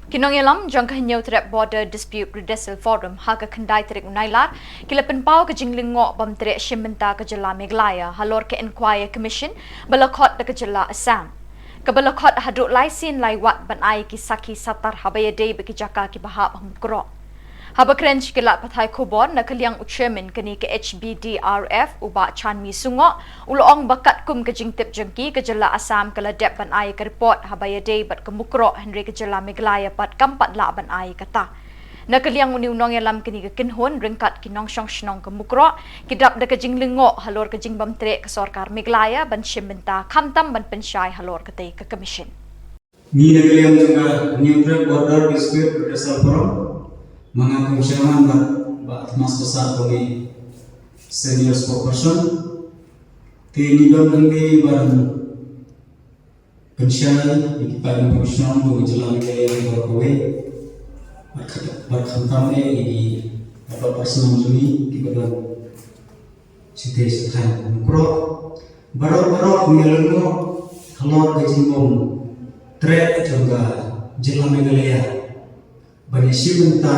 Kinongelam jangka hinyau terhadap Border Dispute Redressal Forum haga kendai terik unailar kila penpau ke jinglingo bam terik shimbenta ke jela Meghalaya halor ke Inquiry Commission balakot de ke jela Assam. Ke balakot haduk laisin laiwat ban ai ki saki satar habaya day beki jaka ki bahab hamkro. Haba krench kilat pathai kubon na kaliang chairman kini ke HBDRF uba chanmi sungo ulong bakat kum ke jingtip jengki ke jela Assam kala dep ban ai ke report habaya day bat ke mukro Henry ke jela Meghalaya pat kampat la ban ai kata. Na kaliang uni unong yalam kini ke kinhon ringkat kinong syong shnong ke mukro kidap de ke jinglingo halor ke jingbam tre ke sorkar Meghalaya ban shimbenta kamtam ban pensyai halor ke te ke commission. Ni na kaliang juga Neutral Border Dispute Redressal Forum mengaku chairman Pak Mas Besar kami senior spokesperson tini don nanti barang pensyai ikipan profesional untuk jalan gaya berkowe berkantam ini Bapak Personal Juni di badan siti setan mukro barok ngelenggo halor kejimbom trek juga jalan Meghalaya bani shimenta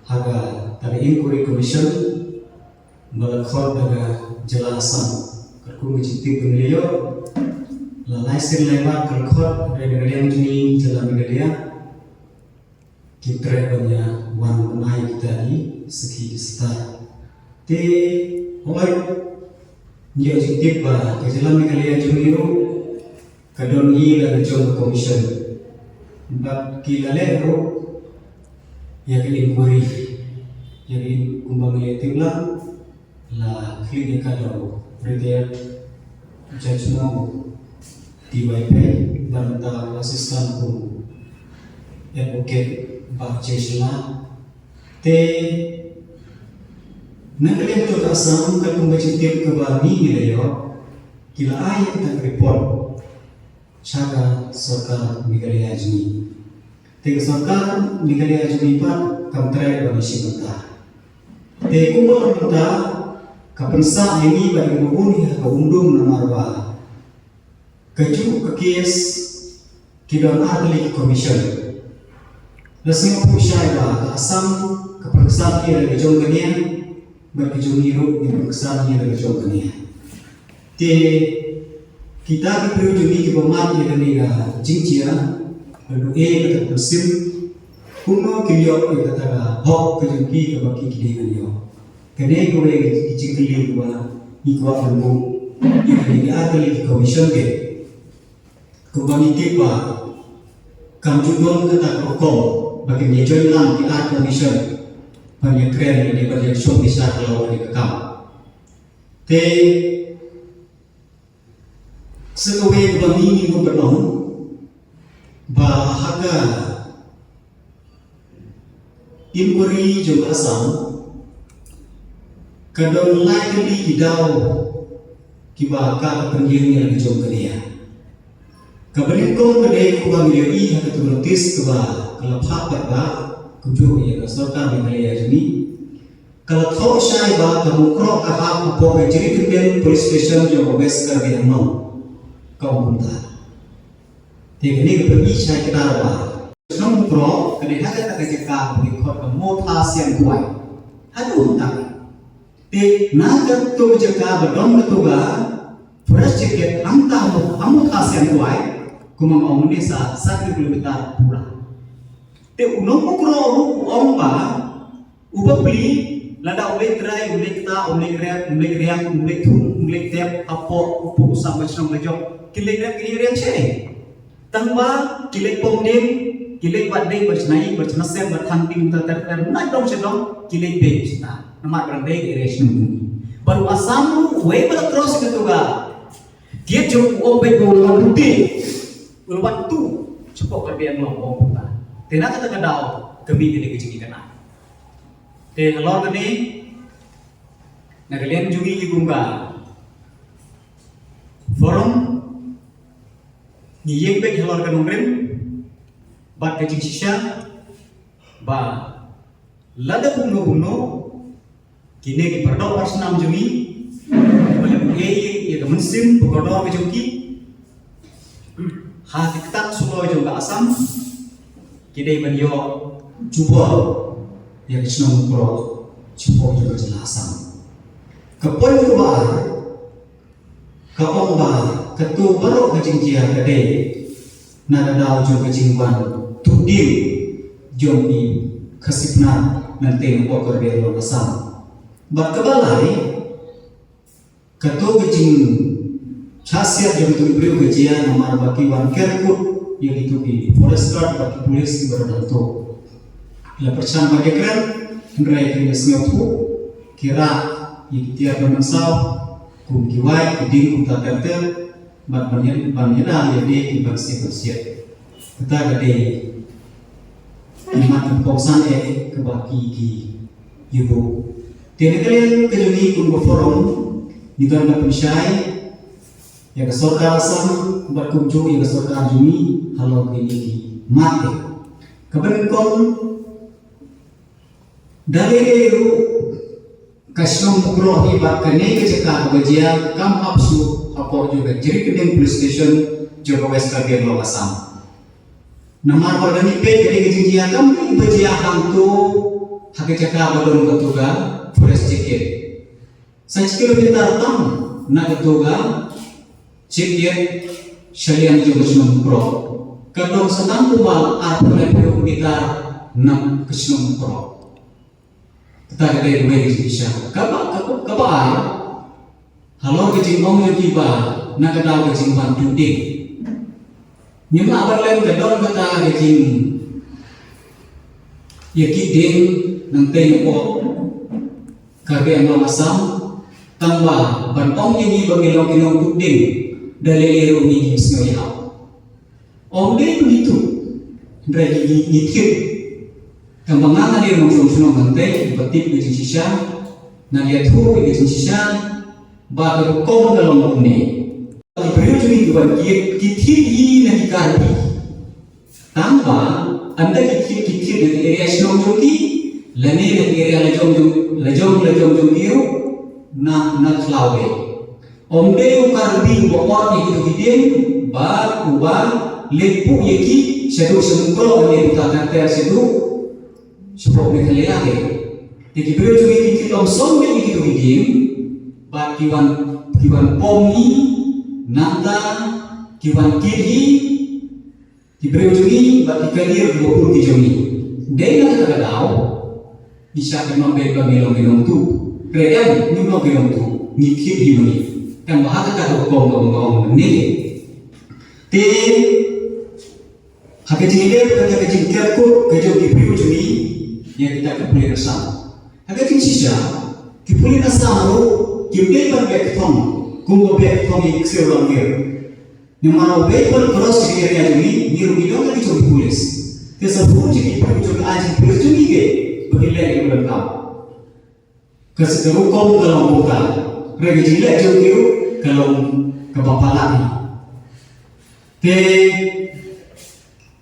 haga tadi Inquiry Commission balakot daga jela Assam kerku ngiciti pengliyo lalai sir lebat kerkot dari Meghalaya juni jela Meghalaya kita banyak wan menai kita di segi star te oi nyo jitip ba jela Meghalaya juni ro kadon i dan jong commission bab kilale ro yang inquiry yang kumbang liatin lah klinik kalau retired judgement DYP bantah asisten pun advocate bakcesla te nakalian tu Assam kalau menjadi kebani gitu kila ayat kita report cara sorkar Meghalaya juni Tiga sorkar Meghalaya juni pat kamtrai bagi shimenta. Te kumol kita kapensa ini bagi mubuni ka undum namarwa. Kaju ke kes kidon ahli commission. Lasing pushai ba ka Assam kapensa ni dari jong kania bagi jong hirup ni kapensa ni dari jong kania. Te kita diberi juni ke pemat yang ni ga jingcia lalu kata bersim kuno kiliok kata hok kejengki ke baki kini kaliok kene kowe kicikli dua ikwa ilmu ini ada lagi commission ke kembali kepa kamjudon kata kokom bagi menjoin lang di art commission bagi keren ini bagi show bisa kalau di kekam te sekowe kembali ini berlangsung bahaga inquiry juga Assam kadang likely hidau kibaka penjengnya di jom kenia kabarin kong kedai kubang yoi haka tu notis keba kalau papat ba kuju ya sorkar Meghalaya juni kalau thau syai ba kamu krok kahak upo ke jadi kemudian police station jo bes kar ge mau kau punta Tiga ni pergi saya kita apa? Senang pro, kerana hanya tak kerja berikut kemota siang kuai. Aduh tak. Ti nak tu jaga berdom tu ga, fresh jacket anta kemota siang kuai, kumang orang ni 1 kilometer pula. Ti unong pro orang ba, ubah beli, lada ulek try, ulek ta, ulek rep, ulek riang, ulek thun, ulek tep, apa upu usah macam lejok, kilek riang ceh. Tangba kilek pomdim kilek badai bersenai bersenasem berhanting terter nak dong sedong kilek be cina nama berandai irration baru Assam way pada terus gitu ga dia jauh obat ulun tu cepok kerbian lo kita tidak kata kedau kami kilek kecil kena te halor kene nagalian jungi igunga forum ni yeng bek halor kan umrim bat kajing sisya ba lada buno kini ki perdau parsenam jumi malam ya mensim perdau ke jumki ha diktat sulo juga Assam Kita banyo cuba yang senang pro cuba juga jelasan. Kapal kebar, kapal bar, ketu baru kejengjian kedai, nada dau juga kejengwan, tudil jombi kesipna nanti pokor biar lo nasam. Berkebalai ketu kejeng khasiat jom tu beriu kejian nomor baki wan kerkut yang itu di forest guard bagi polis di berdanto. La persan bagi keren, hendrai kena sengapu kira yang tiap bermasaw kum kiwai kuding kum takkan mat banyak jadi bersih. Kita gede iman kongsan kebaki ki ibu. Tiada kalian kejuni kum berforum di dalam berpensyai yang kesorkan asam berkunjung yang kesorkan jumi halau ini mati. Kebenkon dari itu kasih mukroh ibat kene kecekah bagian kam absu apa juga jadi kedeng police station Joko West Kabian Long Asam. Nama organik jadi kejadian kam bagian hantu hakecekah badon ketuga forest ticket. 1 kilometer tam na ketuga Cikir syarian juga senang pro. Kadang sedang kubal arpulai perlu kita nak kesenang pro. Kita ada dua Indonesia. Kabar halo kejimbang yang tiba nak kedal kejimbang tuding. Nyuma abalem kadang kata kejim yakiding nang tempo karbe ang masam tambah bantong ini bangilong-ilong tuding dari rumi semua. Oleh begitu, dari nyitir, kembangan dia mengusung nanti betik di sisa, nanti tu di sisa, baru kau dalam ini. Beliau juga dibagi kitir ini nanti kali. Tambah anda kitir dari area Snowjoki, lani dari area lejong biru, na klawe. Omdeu karbi bokor itu hidin bar ubah lepu yeki sedu semukro ini bukan ter sedu sepuluh meter lagi. Jadi beliau juga kita langsung itu hidin bar kiwan pomi nanta kiwan kiri diberi juga bagi kalir 20 jami. Dia nak tahu bisa menambah belong tu. Keren ni belong tu ngikir gimana? Yang bahasa kata gong ni, ti hak jingir kerja jingkir ku kerja di priu juni yang kita kepulih asam. Hak jing sisa kepulih asam lu kipde per bektong kumbo bektong iksir langir. Yang mana bektong cross di area juni ni rugido kan di polis. Tersebut jadi priu juni aja polis juni ke bagi yang berkam. Keseteru kau dalam buka. Regi jilek jauh kalau kebapalan. Te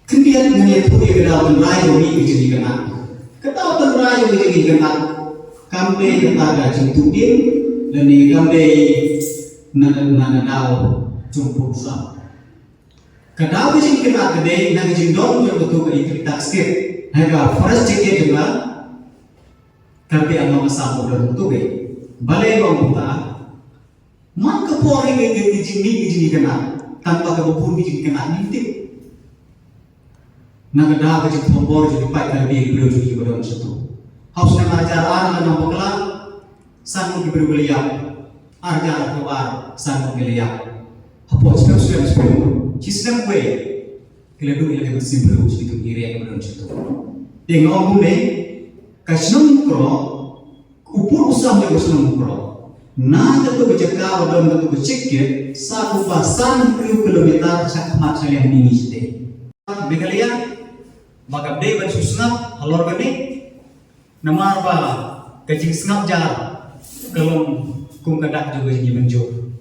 kemudian menyatu yang kedua penrayu ini jadi kena. Ketahu penrayu jadi kena. Kambe kata gaji tudin dan ni kambe nanadau cumpuk sam. Ketahu jadi kena kedai nak jindong yang betul ke ikritak skip. Harga forest ticket juga. Kambe ang mga sapo dan betul ke. Balai membuka, mak kepori gini kena, tanpa kebun gini kena ninti. Nak ada kecil kompor jadi pai kali beliau jadi pada satu. Harus nak ajar anak dan pokla, sanggup diberi beliau, ajar keluar sanggup beliau. Apa sudah sistem gue, kalau dulu yang bersih beliau jadi kiri yang pada satu. Tengok bune, kasih nongkro. Upur usam yang bersenang mukro. Nah, jatuh berjaka wadam jatuh bercikir, 1 kilometer sakmat saya ini sih. Begalia, bagabde bersusnap, halor gani, nama apa? Kecing snap jar, kalau kum kadak juga jadi menjur.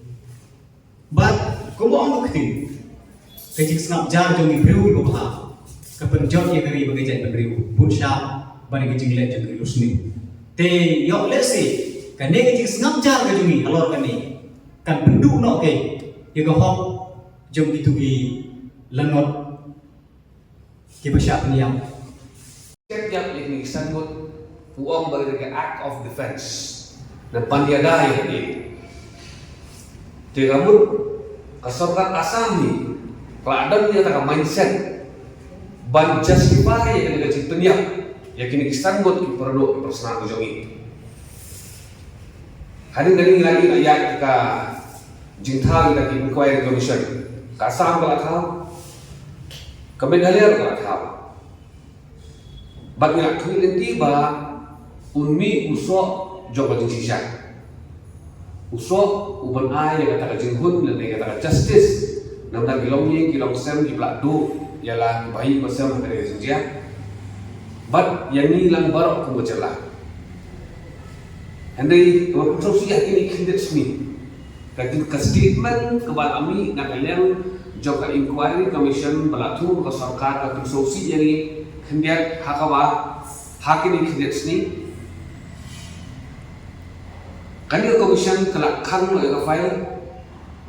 But, kum bohong bukti. Kecing snap jar jadi beriu ibu bah. Kepenjot yang dari bagian beriu, pun syah, bani kecing lihat jadi lusni. Te yok lesi kan dia kecil sengaja ke jumi alor kan ni kan penduk nak ke dia ke hok jom itu di lengot Kita siap niam. Setiap ini disambut uang bagi act of defense dan pandiadai ini. Dia kamu kesorkan asam ni, kalau ada dia tak mindset, ban justify yang kita penyiap, yang kini disambut di produk personal kejongi. Hari ini lagi ayat kita jingthal kita inquiry commission, kasam kalau tahu, kemegalir kalau tahu. Bagi nak nanti unmi usok jawab jingsian. Usok uban ai yang kata jinghun dan yang kata justice. Nampak kilong sem di belakdu ialah bayi pasal dari jingsian. But yang ni lang baru aku bercelah. Andai kalau sosial ini kindet sini. Kaki ke statement kebal kami nak kalian jawab inquiry commission belatu ke sarkar ke sosial ini. Kendiat hakawa hakini kendiat sini kandia komisyon kelakkan oleh kafail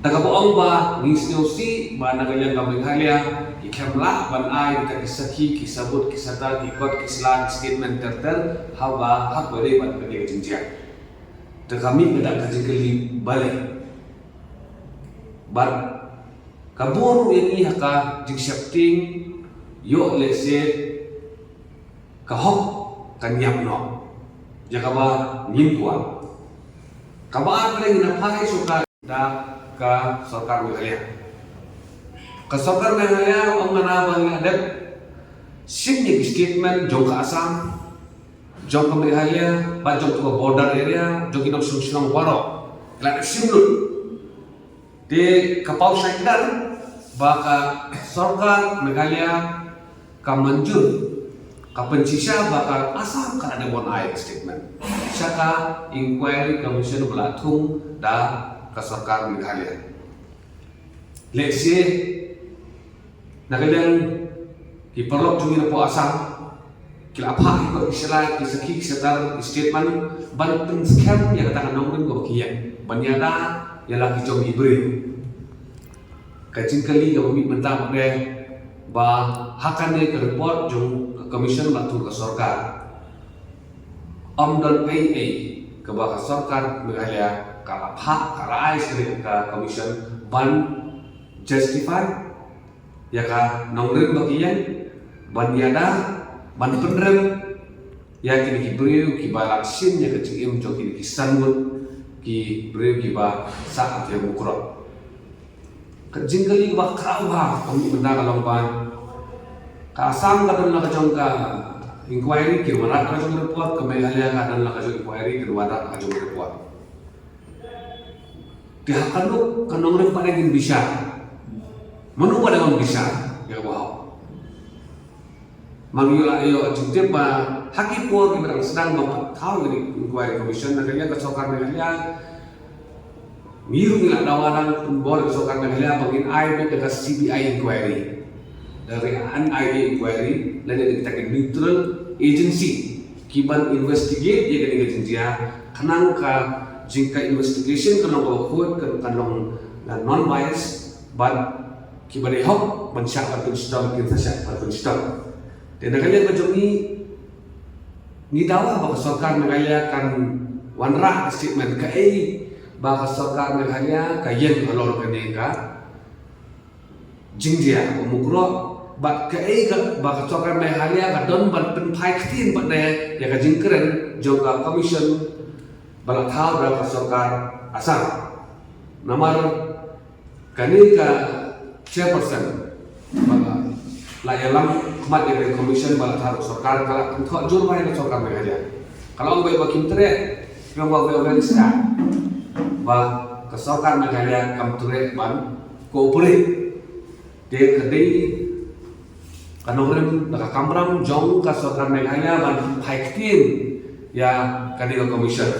daga boong ba nisnyosi ba nagayan kami halya ikemla ban ay kisaki kisabut kisata kikot kislan statement terter hawa hak bere ban kandia jinjia da kami beda kajikali balik ban kabur ini haka jingsapting yo lese kahok kanyam no jaka ba nimpuan kabaan paling napai suka da ka sarkar Meghalaya ka sarkar Meghalaya ang manabang adat simnya statement jong ka Assam jong ka Meghalaya ba jong ka border area jong kinam sunsunang waro la simlut de kapau saidar ba ka sarkar Meghalaya ka manjur kapan sisa bakal asal kan ada one eye statement. Saka inquiry commission belatung da kasarkar Meghalaya. Let's say nagalang iperlok jungin po asal kila apa ikut istilah kisaki setar statement banten scam yang katakan nongren go kian banyada ialah kijong ibre kacing kali go mi mentang re ba hakane ke report jung commission batu ke sarkar dan AA ke baka sarkar Meghalaya ka hak karai sering ke commission ban justify ya ka nongren bagian ban yada ban penrem ya kini kibriu ki balaksin ya kecim jo kini kisanmut ki briu ki ba saat ya bukrot kejingkali ba krawa kami benda kalau ban kasam kadang nak jongka inquiry kirwana ka jong report ke Meghalaya kadang nak jong inquiry kirwana ka jong report dihakan lu kanong rin panagin bisa manu pa dengan bisa ya wow mangyula ayo jintip ba haki po kibarang sedang tahu ini inquiry commission na kanya kasokar Meghalaya miru nila dawanan pembor kasokar Meghalaya bangin ay dekat CBI inquiry dari NIA inquiry lain kita ke neutral agency kiban investigate ya kan agency kanang ka jingka investigation kanang bakut kanang non bias but kiban hok mansyak atau sistem kita syak atau sistem dan kalian kejongi ni dawa baka sarkar Meghalaya kan wanra statement ka baka sarkar Meghalaya kayen alor kaneka jingdia umukro bak ke bak sarkar Meghalaya ka don ban pen pai ktin ban ne ya ka jingkren joka commission bala thau da ka sarkar Assam namar kani ka chairperson bala la yalam mat ya commission bala thau sarkar kala thok jur bai ka sarkar Meghalaya kalau bai bakim tre yang ba organisa ba ka sarkar Meghalaya kam tre ban cooperate de kadai kanong nakakamram jong ka sarkar Meghalaya ban haiktin ya kanila commission